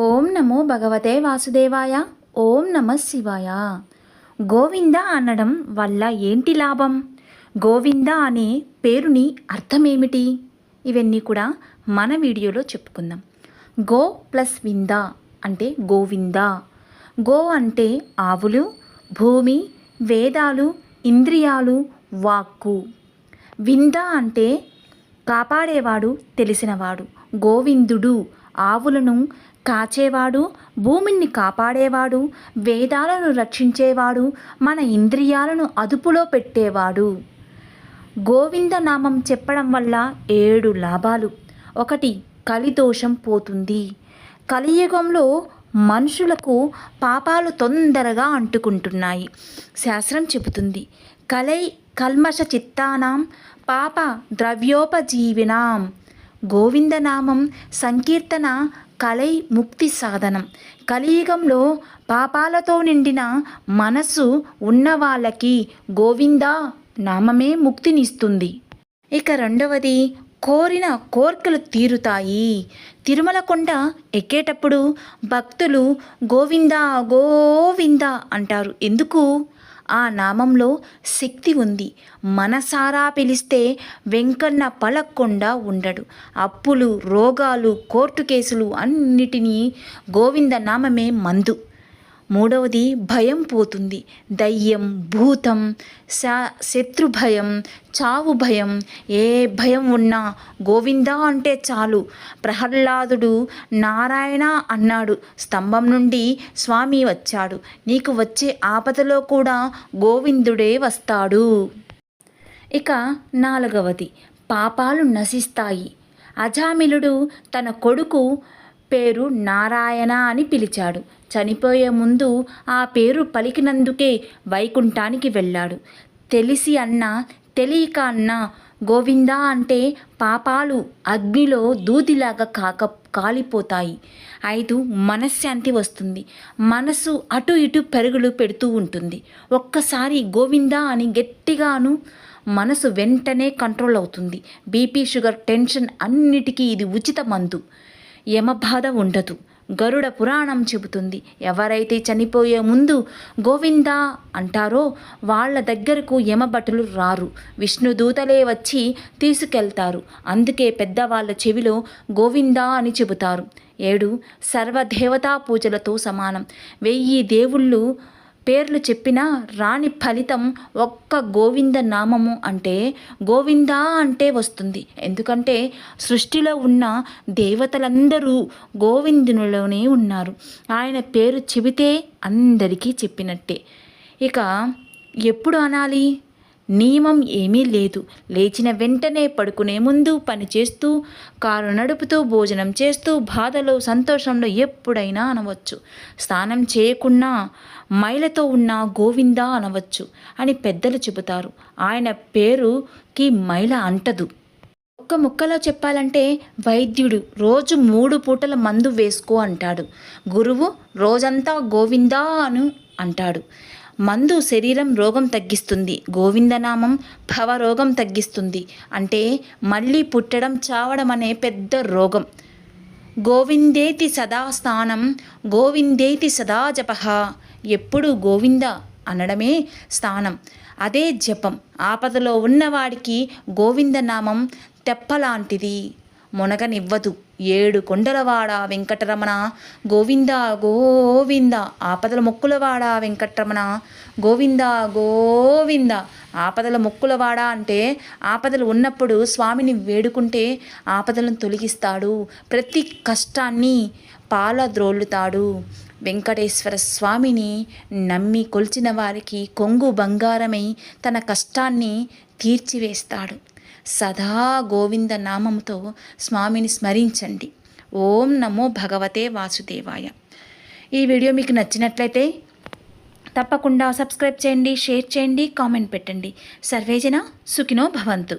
ఓం నమో భగవతే వాసుదేవాయ. ఓం నమ శివాయ. గోవింద అనడం వల్ల ఏంటి లాభం? గోవింద అనే పేరుని అర్థమేమిటి? ఇవన్నీ కూడా మన వీడియోలో చెప్పుకుందాం. గో ప్లస్ వింద అంటే గోవింద. గో అంటే ఆవులు, భూమి, వేదాలు, ఇంద్రియాలు, వాక్కు. వింద అంటే కాపాడేవాడు, తెలిసినవాడు. గోవిందుడు ఆవులను కాచేవాడు, భూమిని కాపాడేవాడు, వేదాలను రక్షించేవాడు, మన ఇంద్రియాలను అదుపులో పెట్టేవాడు. గోవింద నామం చెప్పడం వల్ల 7 లాభాలు. 1. కలిదోషం పోతుంది. కలియుగంలో మనుషులకు పాపాలు తొందరగా అంటుకుంటున్నాయి. శాస్త్రం చెబుతుంది, కల్మష చిత్తానాం పాప ద్రవ్యోపజీవినాం. గోవిందనామం సంకీర్తన కలై ముక్తి సాధనం. కలియుగంలో పాపాలతో నిండిన మనస్సు ఉన్న వాళ్ళకి గోవింద నామమే ముక్తినిస్తుంది. ఇక 2వది, కోరిన కోర్కెలు తీరుతాయి. తిరుమల కొండ ఎక్కేటప్పుడు భక్తులు గోవింద గోవింద అంటారు. ఎందుకు? ఆ నామంలో శక్తి ఉంది. మనసారా పిలిస్తే వెంకన్న పలక్కుండా ఉండడు. అప్పులు, రోగాలు, కోర్టు కేసులు అన్నిటినీ గోవింద నామమే మందు. 3వది, భయం పోతుంది. దయ్యం, భూతం, శత్రు భయం, చావు భయం, ఏ భయం ఉన్నా గోవింద అంటే చాలు. ప్రహ్లాదుడు నారాయణ అన్నాడు, స్తంభం నుండి స్వామి వచ్చాడు. నీకు వచ్చే ఆపదలో కూడా గోవిందుడే వస్తాడు. ఇక 4వది, పాపాలు నశిస్తాయి. అజామిలుడు తన కొడుకు పేరు నారాయణ అని పిలిచాడు. చనిపోయే ముందు ఆ పేరు పలికినందుకే వైకుంఠానికి వెళ్ళాడు. తెలిసి అన్నా తెలియక అన్నా గోవింద అంటే పాపాలు అగ్నిలో దూదిలాగా కాలిపోతాయి. 5, మనశ్శాంతి వస్తుంది. మనసు అటు ఇటు పెరుగులు పెడుతూ ఉంటుంది. ఒక్కసారి గోవింద అని గట్టిగాను మనసు వెంటనే కంట్రోల్ అవుతుంది. బీపీ, షుగర్, టెన్షన్ అన్నిటికీ ఇది ఉచిత మందు. యమబాధ ఉండదు. గరుడ పురాణం చెబుతుంది, ఎవరైతే చనిపోయే ముందు గోవింద అంటారో వాళ్ళ దగ్గరకు యమభటులు రారు, విష్ణుదూతలే వచ్చి తీసుకెళ్తారు. అందుకే పెద్దవాళ్ళ చెవిలో గోవింద అని చెబుతారు. 7, సర్వదేవతా పూజలతో సమానం. 1000 దేవుళ్ళు పేర్లు చెప్పినా రాని ఫలితం ఒక్క గోవింద నామము అంటే గోవింద అంటే వస్తుంది. ఎందుకంటే సృష్టిలో ఉన్న దేవతలందరూ గోవిందునిలోనే ఉన్నారు. ఆయన పేరు చెబితే అందరికీ చెప్పినట్టే. ఇక ఎప్పుడు అనాలి? నియమం ఏమీ లేదు. లేచిన వెంటనే, పడుకునే ముందు, పని చేస్తూ, కారు నడుపుతూ, భోజనం చేస్తూ, బాధలో సంతోషంలో ఎప్పుడైనా అనవచ్చు. స్నానం చేయకున్నా మైలతో ఉన్న గోవింద అనవచ్చు అని పెద్దలు చెబుతారు. ఆయన పేరుకి మైల అంటదు. ఒక్క ముక్కలో చెప్పాలంటే వైద్యుడు రోజు 3 పూటల మందు వేసుకో అంటాడు. గురువు రోజంతా గోవింద అను అంటాడు. మందు శరీరం రోగం తగ్గిస్తుంది. గోవిందనామం భవరోగం తగ్గిస్తుంది. అంటే మళ్ళీ పుట్టడం, చావడం అనే పెద్ద రోగం. గోవిందేతి సదా స్నానం, గోవిందేతి సదా జపః. ఎప్పుడు గోవింద అనడమే స్నానం, అదే జపం. ఆపదలో ఉన్నవాడికి గోవిందనామం తెప్పలాంటిది, మునగనివ్వదు. 7 కొండలవాడ వెంకటరమణ గోవింద గోవింద. ఆపదల మొక్కులవాడ వెంకటరమణ గోవింద గోవింద. ఆపదల మొక్కులవాడ అంటే ఆపదలు ఉన్నప్పుడు స్వామిని వేడుకుంటే ఆపదలను తొలగిస్తాడు, ప్రతి కష్టాన్ని పాలద్రోలుతాడు. వెంకటేశ్వర స్వామిని నమ్మి కొలిచిన వారికి కొంగు బంగారమై తన కష్టాన్ని తీర్చివేస్తాడు. సదా గోవింద నామంతో స్వామిని స్మరించండి. ఓం నమో భగవతే వాసుదేవాయ. ఈ వీడియో మీకు నచ్చినట్లయితే తప్పకుండా సబ్స్క్రైబ్ చేయండి, షేర్ చేయండి, కామెంట్ పెట్టండి. సర్వేజన సుఖినో భవంతు.